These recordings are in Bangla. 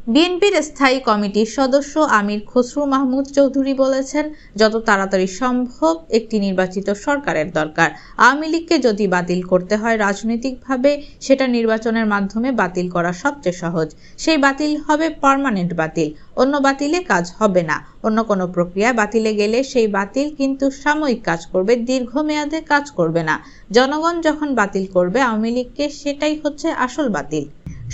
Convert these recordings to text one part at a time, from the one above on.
বিএনপির স্থায়ী কমিটির সদস্য আমির খসরু মাহমুদ চৌধুরী বলেছেন, যত তাড়াতাড়ি সম্ভব একটি নির্বাচিত সরকারের দরকার। আওয়ামী লীগকে যদি বাতিল করতে হয় রাজনৈতিকভাবে, সেটা নির্বাচনের মাধ্যমে বাতিল করা সবচেয়ে সহজ। সেই বাতিল হবে পার্মানেন্ট বাতিল, অন্য বাতিলে কাজ হবে না। অন্য কোনো প্রক্রিয়া বাতিলে গেলে সেই বাতিল কিন্তু সাময়িক কাজ করবে, দীর্ঘমেয়াদে কাজ করবে না। জনগণ যখন বাতিল করবে আওয়ামী লীগকে, সেটাই হচ্ছে আসল বাতিল।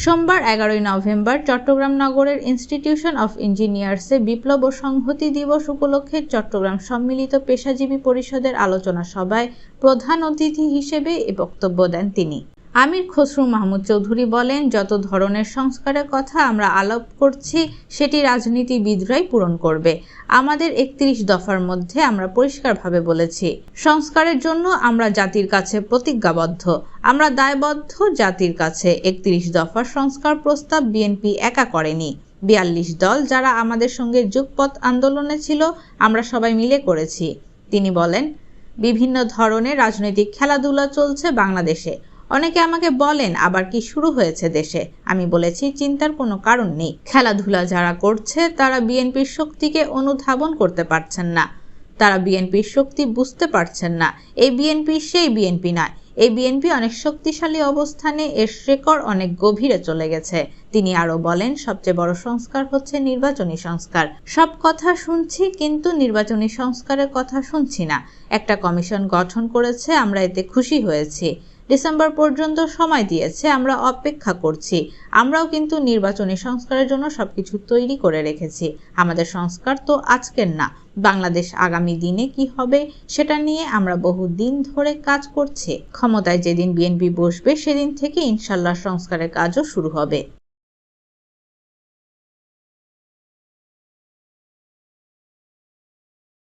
সোমবার 11 নভেম্বর চট্টগ্রাম নগরের ইনস্টিটিউশন অফ ইঞ্জিনিয়ার্সে বিপ্লব ও সংহতি দিবস উপলক্ষে চট্টগ্রাম সম্মিলিত পেশাজীবী পরিষদের আলোচনা সভায় প্রধান অতিথি হিসেবে এ বক্তব্য দেন তিনি। আমির খসরু মাহমুদ চৌধুরী বলেন, যত ধরনের সংস্কারের কথা আমরা আলাপ করছি সেটি রাজনীতিবিদরাই পূরণ করবে। আমাদের 31 দফার মধ্যে আমরা পরিষ্কারভাবে বলেছি, সংস্কারের জন্য আমরা জাতির কাছে প্রতিজ্ঞাবদ্ধ, আমরা দায়বদ্ধ জাতির কাছে। 31 দফার সংস্কার প্রস্তাব বিএনপি একা করেনি, 42 দল যারা আমাদের সঙ্গে যুগপৎ আন্দোলনে ছিল আমরা সবাই মিলে করেছি। তিনি বলেন, বিভিন্ন ধরনের রাজনৈতিক খেলাধুলা চলছে বাংলাদেশে। অনেকে আমাকে বলেন, আবার কি শুরু হয়েছে দেশে? আমি বলেছি, চিন্তার কোনো কারণ নেই। খেলাধুলা যারা করছে তারা বিএনপির শক্তিকে অনুধাবন করতে পারছেন না, তারা বিএনপির শক্তি বুঝতে পারছেন না। এই বিএনপি সেই বিএনপি নয়। এই বিএনপি অনেক শক্তিশালী অবস্থানে, এর শেকড় অনেক গভীরে চলে গেছে। তিনি আরো বলেন, সবচেয়ে বড় সংস্কার হচ্ছে নির্বাচনী সংস্কার। সব কথা শুনছি কিন্তু নির্বাচনী সংস্কারের কথা শুনছি না। একটা কমিশন গঠন করেছে, আমরা এতে খুশি হয়েছি। ডিসেম্বর পর্যন্ত সময় দিয়েছে, আমরা অপেক্ষা করছি। আমরাও কিন্তু নির্বাচনী সংস্কারের জন্য সবকিছু তৈরি করে রেখেছি। আমাদের সংস্কার তো আজকের না, বাংলাদেশ আগামী দিনে কি হবে সেটা নিয়ে আমরা বহুদিন ধরে কাজ করছি। ক্ষমতায় যেদিন বিএনপি বসবে সেদিন থেকে ইনশাল্লাহ সংস্কারের কাজও শুরু হবে।